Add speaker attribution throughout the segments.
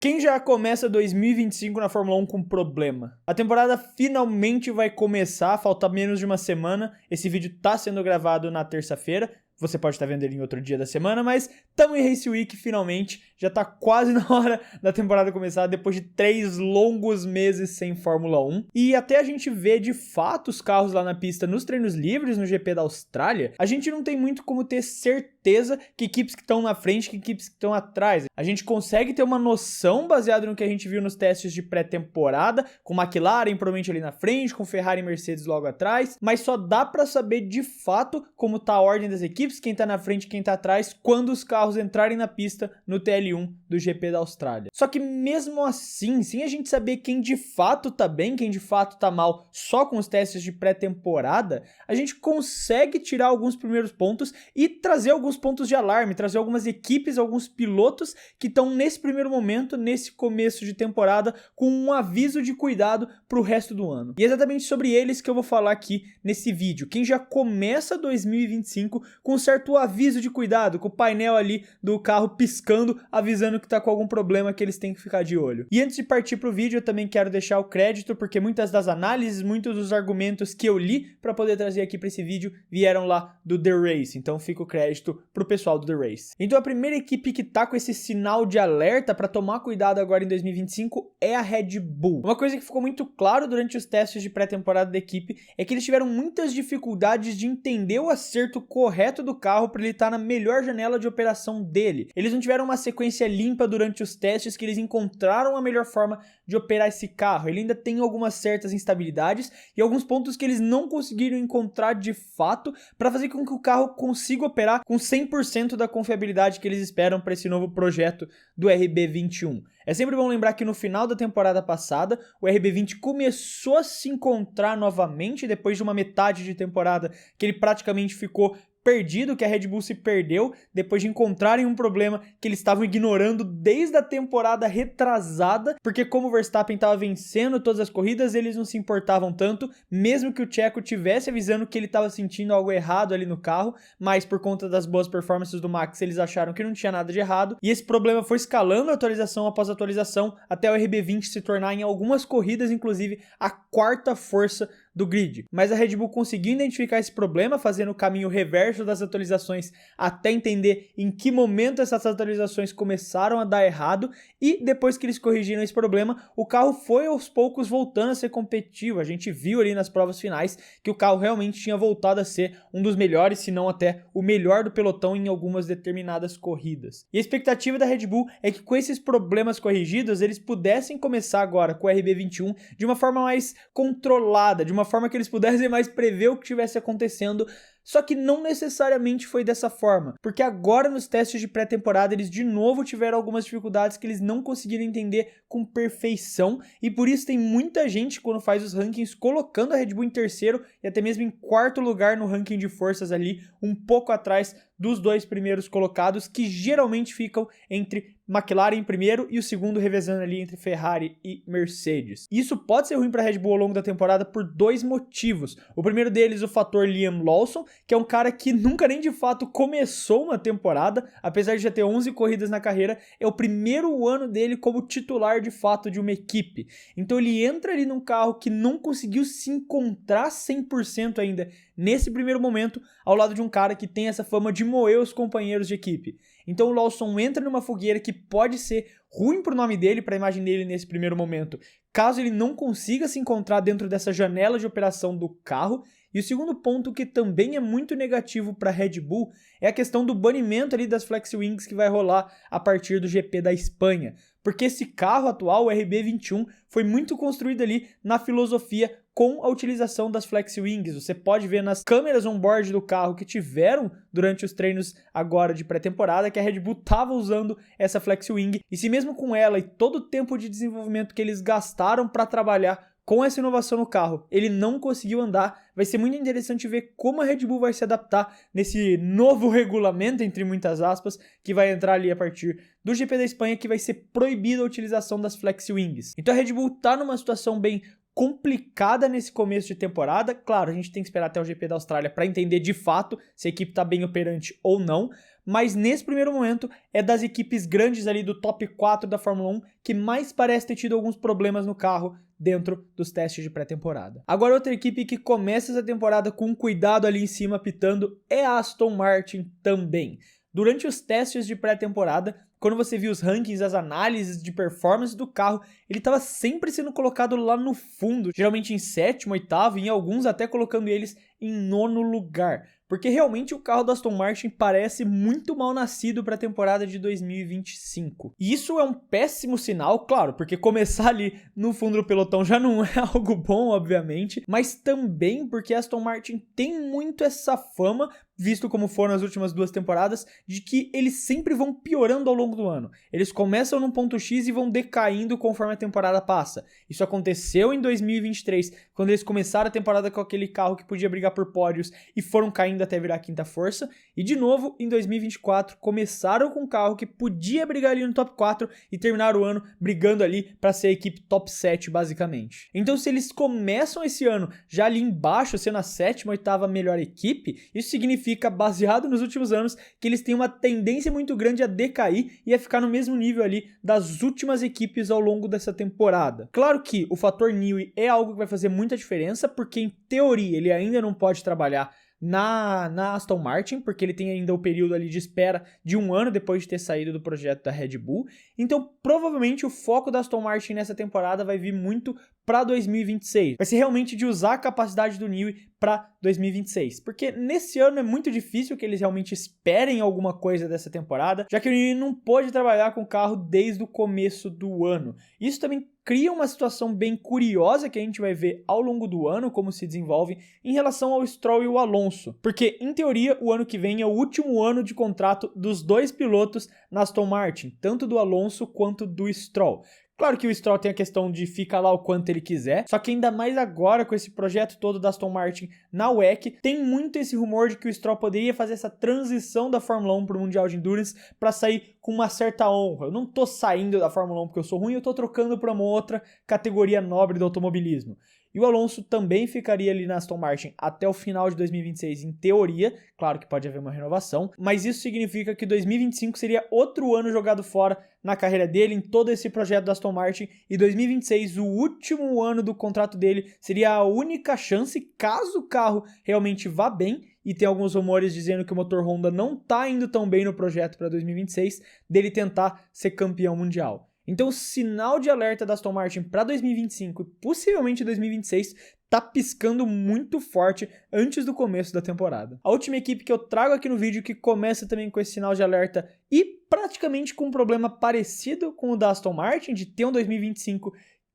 Speaker 1: Quem já começa 2025 na Fórmula 1 com problema? A temporada finalmente vai começar, falta menos de uma semana. Esse vídeo tá sendo gravado na terça-feira. Você pode estar vendo ele em outro dia da semana, mas estamos em Race Week finalmente. Já tá quase na hora da temporada começar, depois de 3 longos meses sem Fórmula 1. E até a gente ver de fato os carros lá na pista nos treinos livres, no GP da Austrália, a gente não tem muito como ter certeza que equipes que estão na frente, que equipes que estão atrás. A gente consegue ter uma noção baseada no que a gente viu nos testes de pré-temporada, com McLaren provavelmente ali na frente, com Ferrari e Mercedes logo atrás, mas só dá para saber de fato como tá a ordem das equipes, quem tá na frente e quem tá atrás, quando os carros entrarem na pista no TL1 do GP da Austrália. Só que mesmo assim, sem a gente saber quem de fato tá bem, quem de fato tá mal, só com os testes de pré-temporada, a gente consegue tirar alguns primeiros pontos e trazer alguns pontos de alarme, trazer algumas equipes, alguns pilotos que estão nesse primeiro momento, nesse começo de temporada, com um aviso de cuidado pro resto do ano. E é exatamente sobre eles que eu vou falar aqui nesse vídeo. Quem já começa 2025 com certo aviso de cuidado, com o painel ali do carro piscando, avisando que tá com algum problema que eles têm que ficar de olho. E antes de partir pro vídeo, eu também quero deixar o crédito, porque muitas das análises, muitos dos argumentos que eu li para poder trazer aqui para esse vídeo vieram lá do The Race, então fica o crédito pro pessoal do The Race. Então a primeira equipe que tá com esse sinal de alerta para tomar cuidado agora em 2025 é a Red Bull. Uma coisa que ficou muito claro durante os testes de pré-temporada da equipe é que eles tiveram muitas dificuldades de entender o acerto correto do carro para ele estar na melhor janela de operação dele. Eles não tiveram uma sequência limpa durante os testes que eles encontraram a melhor forma de operar esse carro. Ele ainda tem algumas certas instabilidades e alguns pontos que eles não conseguiram encontrar de fato para fazer com que o carro consiga operar com 100% da confiabilidade que eles esperam para esse novo projeto do RB21. É sempre bom lembrar que no final da temporada passada, o RB20 começou a se encontrar novamente depois de uma metade de temporada que ele praticamente ficou perdido, que a Red Bull se perdeu depois de encontrarem um problema que eles estavam ignorando desde a temporada retrasada, porque como o Verstappen estava vencendo todas as corridas, eles não se importavam tanto, mesmo que o Checo tivesse avisando que ele estava sentindo algo errado ali no carro, mas por conta das boas performances do Max, eles acharam que não tinha nada de errado, e esse problema foi escalando atualização após atualização, até o RB20 se tornar em algumas corridas, inclusive, a quarta força do grid. Mas a Red Bull conseguiu identificar esse problema, fazendo o caminho reverso das atualizações até entender em que momento essas atualizações começaram a dar errado, e depois que eles corrigiram esse problema, o carro foi aos poucos voltando a ser competitivo. A gente viu ali nas provas finais que o carro realmente tinha voltado a ser um dos melhores, se não até o melhor do pelotão em algumas determinadas corridas. E a expectativa da Red Bull é que com esses problemas corrigidos, eles pudessem começar agora com o RB21 de uma forma mais controlada, de uma forma que eles pudessem mais prever o que estivesse acontecendo, só que não necessariamente foi dessa forma, porque agora nos testes de pré-temporada eles de novo tiveram algumas dificuldades que eles não conseguiram entender com perfeição, e por isso tem muita gente quando faz os rankings colocando a Red Bull em terceiro e até mesmo em quarto lugar no ranking de forças ali, um pouco atrás dos dois primeiros colocados, que geralmente ficam entre McLaren em primeiro e o segundo revezando ali entre Ferrari e Mercedes. Isso pode ser ruim para a Red Bull ao longo da temporada por dois motivos. O primeiro deles, o fator Liam Lawson, que é um cara que nunca nem de fato começou uma temporada, apesar de já ter 11 corridas na carreira, é o primeiro ano dele como titular de fato de uma equipe. Então ele entra ali num carro que não conseguiu se encontrar 100% ainda nesse primeiro momento, ao lado de um cara que tem essa fama de moer os companheiros de equipe. Então o Lawson entra numa fogueira que pode ser ruim pro nome dele, para a imagem dele nesse primeiro momento, caso ele não consiga se encontrar dentro dessa janela de operação do carro. E o segundo ponto que também é muito negativo para a Red Bull é a questão do banimento ali das Flex Wings que vai rolar a partir do GP da Espanha. Porque esse carro atual, o RB21, foi muito construído ali na filosofia com a utilização das Flex Wings. Você pode ver nas câmeras on-board do carro que tiveram durante os treinos agora de pré-temporada que a Red Bull estava usando essa Flex Wing. E se mesmo com ela e todo o tempo de desenvolvimento que eles gastaram para trabalhar com essa inovação no carro, ele não conseguiu andar, vai ser muito interessante ver como a Red Bull vai se adaptar nesse novo regulamento, entre muitas aspas, que vai entrar ali a partir do GP da Espanha, que vai ser proibida a utilização das Flex Wings. Então a Red Bull está numa situação bem complicada nesse começo de temporada. Claro, a gente tem que esperar até o GP da Austrália para entender de fato se a equipe está bem operante ou não, mas nesse primeiro momento é das equipes grandes ali do top 4 da Fórmula 1 que mais parece ter tido alguns problemas no carro dentro dos testes de pré-temporada. Agora outra equipe que começa essa temporada com cuidado ali em cima pitando é a Aston Martin também. Durante os testes de pré-temporada, quando você viu os rankings, as análises de performance do carro, ele estava sempre sendo colocado lá no fundo, geralmente em sétimo, oitavo, e em alguns até colocando eles em nono lugar. Porque realmente o carro da Aston Martin parece muito mal nascido para a temporada de 2025. E isso é um péssimo sinal, claro, porque começar ali no fundo do pelotão já não é algo bom, obviamente, mas também porque a Aston Martin tem muito essa fama, visto como foram as últimas 2 temporadas, de que eles sempre vão piorando ao longo do ano. Eles começam num ponto X e vão decaindo conforme a temporada passa. Isso aconteceu em 2023, quando eles começaram a temporada com aquele carro que podia brigar por pódios e foram caindo até virar a quinta força. E de novo, em 2024, começaram com um carro que podia brigar ali no top 4 e terminaram o ano brigando ali para ser a equipe top 7, basicamente. Então, se eles começam esse ano já ali embaixo, sendo a 7ª, 8ª melhor equipe, isso significa, baseado nos últimos anos, que eles têm uma tendência muito grande a decair e a ficar no mesmo nível ali das últimas equipes ao longo dessa temporada. Claro que o fator Newey é algo que vai fazer muita diferença, porque em teoria ele ainda não pode trabalhar na Aston Martin, porque ele tem ainda o período ali de espera de 1 ano depois de ter saído do projeto da Red Bull. Então, provavelmente o foco da Aston Martin nessa temporada vai vir muito para 2026. Vai ser realmente de usar a capacidade do Newey para 2026, porque nesse ano é muito difícil que eles realmente esperem alguma coisa dessa temporada, já que o Newey não pôde trabalhar com o carro desde o começo do ano. Isso também cria uma situação bem curiosa que a gente vai ver ao longo do ano, como se desenvolve em relação ao Stroll e o Alonso, porque em teoria o ano que vem é o último ano de contrato dos 2 pilotos na Aston Martin, tanto do Alonso quanto do Stroll. Claro que o Stroll tem a questão de ficar lá o quanto ele quiser, só que ainda mais agora com esse projeto todo da Aston Martin na WEC, tem muito esse rumor de que o Stroll poderia fazer essa transição da Fórmula 1 para o Mundial de Endurance para sair com uma certa honra. Eu não tô saindo da Fórmula 1 porque eu sou ruim, eu tô trocando para uma outra categoria nobre do automobilismo. E o Alonso também ficaria ali na Aston Martin até o final de 2026, em teoria. Claro que pode haver uma renovação, mas isso significa que 2025 seria outro ano jogado fora na carreira dele, em todo esse projeto da Aston Martin, e 2026, o último ano do contrato dele, seria a única chance, caso o carro realmente vá bem, e tem alguns rumores dizendo que o motor Honda não tá indo tão bem no projeto para 2026, dele tentar ser campeão mundial. Então o sinal de alerta da Aston Martin para 2025 e possivelmente 2026 tá piscando muito forte antes do começo da temporada. A última equipe que eu trago aqui no vídeo que começa também com esse sinal de alerta e praticamente com um problema parecido com o da Aston Martin, de ter um 2025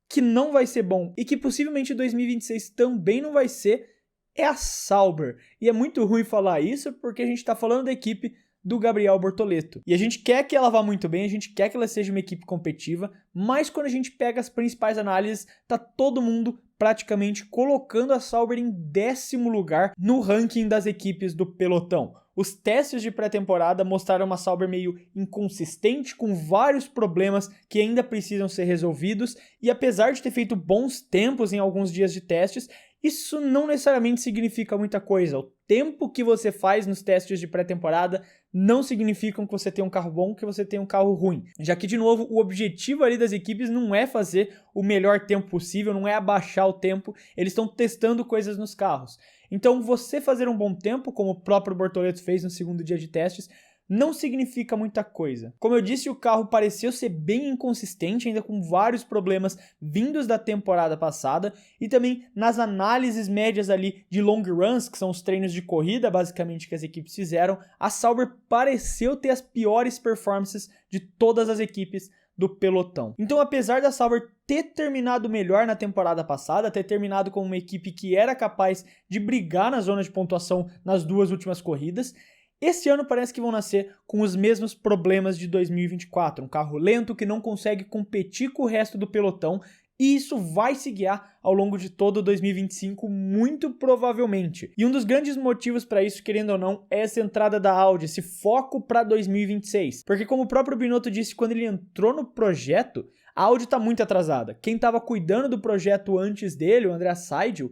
Speaker 1: que não vai ser bom e que possivelmente 2026 também não vai ser, é a Sauber. E é muito ruim falar isso porque a gente tá falando da equipe do Gabriel Bortoleto. E a gente quer que ela vá muito bem, a gente quer que ela seja uma equipe competitiva, mas quando a gente pega as principais análises, tá todo mundo praticamente colocando a Sauber em 10º lugar no ranking das equipes do pelotão. Os testes de pré-temporada mostraram uma Sauber meio inconsistente, com vários problemas que ainda precisam ser resolvidos, e apesar de ter feito bons tempos em alguns dias de testes, isso não necessariamente significa muita coisa. O tempo que você faz nos testes de pré-temporada não significa que você tem um carro bom, que você tem um carro ruim. Já que, de novo, o objetivo ali das equipes não é fazer o melhor tempo possível, não é abaixar o tempo, eles estão testando coisas nos carros. Então, você fazer um bom tempo, como o próprio Bortoleto fez no segundo dia de testes, não significa muita coisa. Como eu disse, o carro pareceu ser bem inconsistente, ainda com vários problemas vindos da temporada passada, e também nas análises médias ali de long runs, que são os treinos de corrida, basicamente, que as equipes fizeram, a Sauber pareceu ter as piores performances de todas as equipes do pelotão. Então, apesar da Sauber ter terminado melhor na temporada passada, ter terminado como uma equipe que era capaz de brigar na zona de pontuação nas 2 últimas corridas, esse ano parece que vão nascer com os mesmos problemas de 2024, um carro lento que não consegue competir com o resto do pelotão, e isso vai se guiar ao longo de todo 2025, muito provavelmente. E um dos grandes motivos para isso, querendo ou não, é essa entrada da Audi, esse foco para 2026. Porque como o próprio Binotto disse quando ele entrou no projeto, a Audi está muito atrasada. Quem estava cuidando do projeto antes dele, o Andrea Seidl,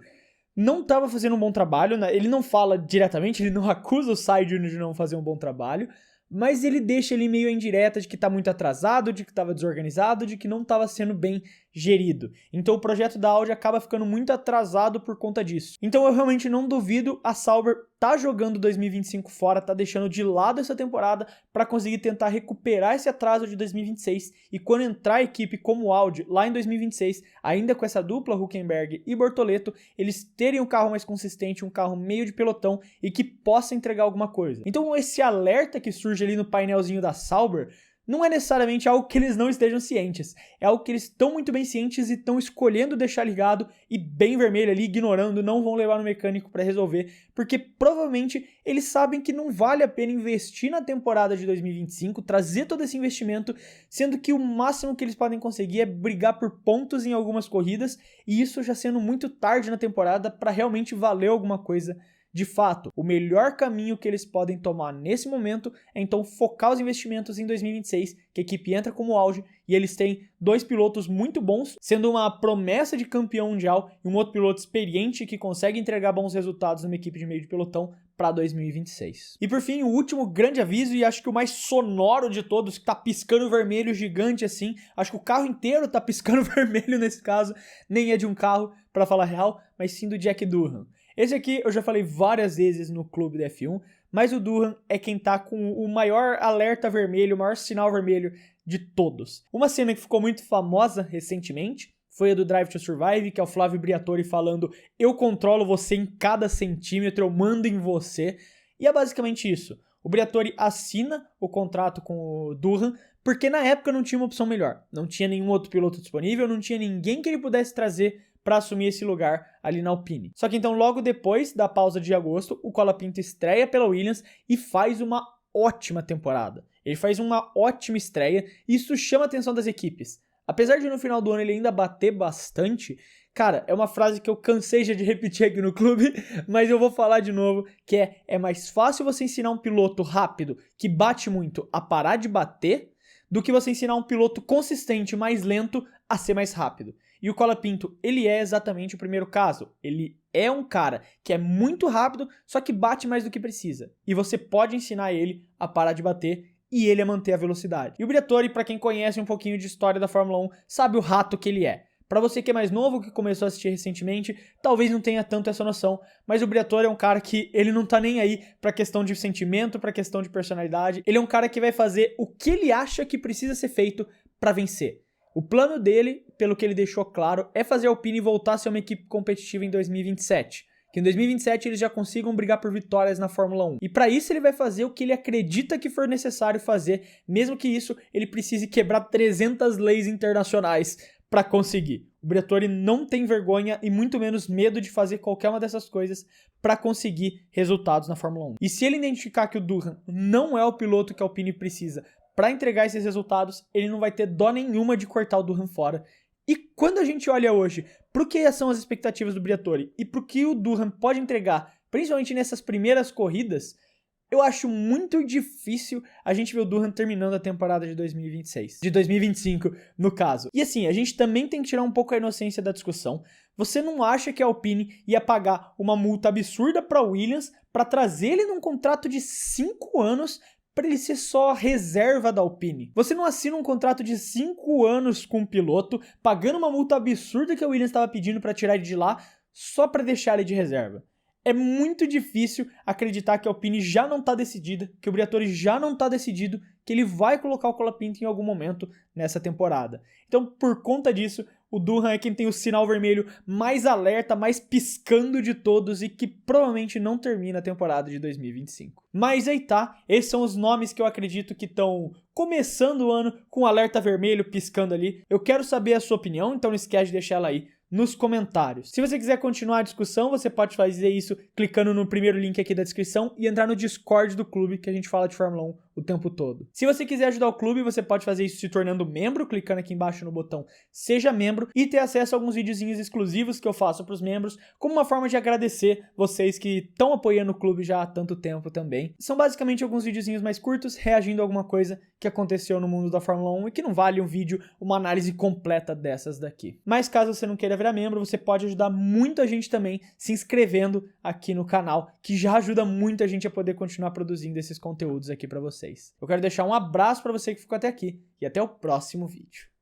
Speaker 1: não estava fazendo um bom trabalho, ele não fala diretamente, ele não acusa o Seidl de não fazer um bom trabalho, mas ele deixa ali meio a indireta de que tá muito atrasado, de que tava desorganizado, de que não tava sendo bem gerido. Então o projeto da Audi acaba ficando muito atrasado por conta disso. Então eu realmente não duvido a Sauber tá jogando 2025 fora, tá deixando de lado essa temporada para conseguir tentar recuperar esse atraso de 2026 e quando entrar a equipe como Audi lá em 2026, ainda com essa dupla Hülkenberg e Bortoleto, eles terem um carro mais consistente, um carro meio de pelotão e que possa entregar alguma coisa. Então esse alerta que surge ali no painelzinho da Sauber não é necessariamente algo que eles não estejam cientes, é algo que eles estão muito bem cientes e estão escolhendo deixar ligado e bem vermelho ali, ignorando, não vão levar no mecânico para resolver, porque provavelmente eles sabem que não vale a pena investir na temporada de 2025, trazer todo esse investimento, sendo que o máximo que eles podem conseguir é brigar por pontos em algumas corridas, e isso já sendo muito tarde na temporada para realmente valer alguma coisa. De fato, o melhor caminho que eles podem tomar nesse momento é então focar os investimentos em 2026, que a equipe entra como auge e eles têm 2 pilotos muito bons, sendo uma promessa de campeão mundial e um outro piloto experiente que consegue entregar bons resultados numa equipe de meio de pelotão para 2026. E por fim, o último grande aviso, e acho que o mais sonoro de todos, que tá piscando vermelho gigante assim, acho que o carro inteiro tá piscando vermelho nesse caso, nem é de um carro, para falar real, mas sim do Jack Durham. Esse aqui eu já falei várias vezes no clube da F1, mas o Durham é quem tá com o maior alerta vermelho, o maior sinal vermelho de todos. Uma cena que ficou muito famosa recentemente foi a do Drive to Survive, que é o Flávio Briatore falando: eu controlo você em cada centímetro, eu mando em você. E é basicamente isso. O Briatore assina o contrato com o Durham, porque na época não tinha uma opção melhor. Não tinha nenhum outro piloto disponível, não tinha ninguém que ele pudesse trazer para assumir esse lugar ali na Alpine. Só que então logo depois da pausa de agosto, o Colapinto estreia pela Williams e faz uma ótima temporada. Ele faz uma ótima estreia e isso chama a atenção das equipes. Apesar de no final do ano ele ainda bater bastante, cara, é uma frase que eu cansei já de repetir aqui no clube, mas eu vou falar de novo, que é mais fácil você ensinar um piloto rápido que bate muito a parar de bater do que você ensinar um piloto consistente mais lento a ser mais rápido. E o Colapinto, ele é exatamente o primeiro caso. Ele é um cara que é muito rápido, só que bate mais do que precisa. E você pode ensinar ele a parar de bater e ele a manter a velocidade. E o Briatore, para quem conhece um pouquinho de história da Fórmula 1, sabe o rato que ele é. Para você que é mais novo, que começou a assistir recentemente, talvez não tenha tanto essa noção, mas o Briatore é um cara que ele não tá nem aí pra questão de sentimento, pra questão de personalidade. Ele é um cara que vai fazer o que ele acha que precisa ser feito para vencer. O plano dele, pelo que ele deixou claro, é fazer a Alpine voltar a ser uma equipe competitiva em 2027. Que em 2027 eles já consigam brigar por vitórias na Fórmula 1. E para isso ele vai fazer o que ele acredita que for necessário fazer, mesmo que isso ele precise quebrar 300 leis internacionais para conseguir. O Briatore não tem vergonha e muito menos medo de fazer qualquer uma dessas coisas para conseguir resultados na Fórmula 1. E se ele identificar que o Durham não é o piloto que a Alpine precisa para entregar esses resultados, ele não vai ter dó nenhuma de cortar o Durham fora. E quando a gente olha hoje pro que são as expectativas do Briatore e pro que o Durham pode entregar, principalmente nessas primeiras corridas, eu acho muito difícil a gente ver o Durham terminando a temporada de 2026. De 2025, no caso. E assim, a gente também tem que tirar um pouco a inocência da discussão. Você não acha que a Alpine ia pagar uma multa absurda pra Williams para trazer ele num contrato de 5 anos para ele ser só reserva da Alpine? Você não assina um contrato de 5 anos com um piloto, pagando uma multa absurda que a Williams estava pedindo para tirar ele de lá, só para deixar ele de reserva. É muito difícil acreditar que a Alpine já não está decidida, que o Briatore já não está decidido, que ele vai colocar o Colapinto em algum momento nessa temporada. Então, por conta disso, o Durham é quem tem o sinal vermelho mais alerta, mais piscando de todos e que provavelmente não termina a temporada de 2025. Mas aí tá, esses são os nomes que eu acredito que estão começando o ano com alerta vermelho piscando ali. Eu quero saber a sua opinião, então não esquece de deixar ela aí nos comentários. Se você quiser continuar a discussão, você pode fazer isso clicando no primeiro link aqui da descrição e entrar no Discord do clube, que a gente fala de Fórmula 1 o tempo todo. Se você quiser ajudar o clube, você pode fazer isso se tornando membro, clicando aqui embaixo no botão Seja Membro e ter acesso a alguns videozinhos exclusivos que eu faço para os membros, como uma forma de agradecer vocês que estão apoiando o clube já há tanto tempo também. São basicamente alguns videozinhos mais curtos, reagindo a alguma coisa que aconteceu no mundo da Fórmula 1 e que não vale um vídeo, uma análise completa dessas daqui. Mas caso você não queira ver virar membro, você pode ajudar muita gente também se inscrevendo aqui no canal, que já ajuda muita gente a poder continuar produzindo esses conteúdos aqui para vocês. Eu quero deixar um abraço para você que ficou até aqui e até o próximo vídeo.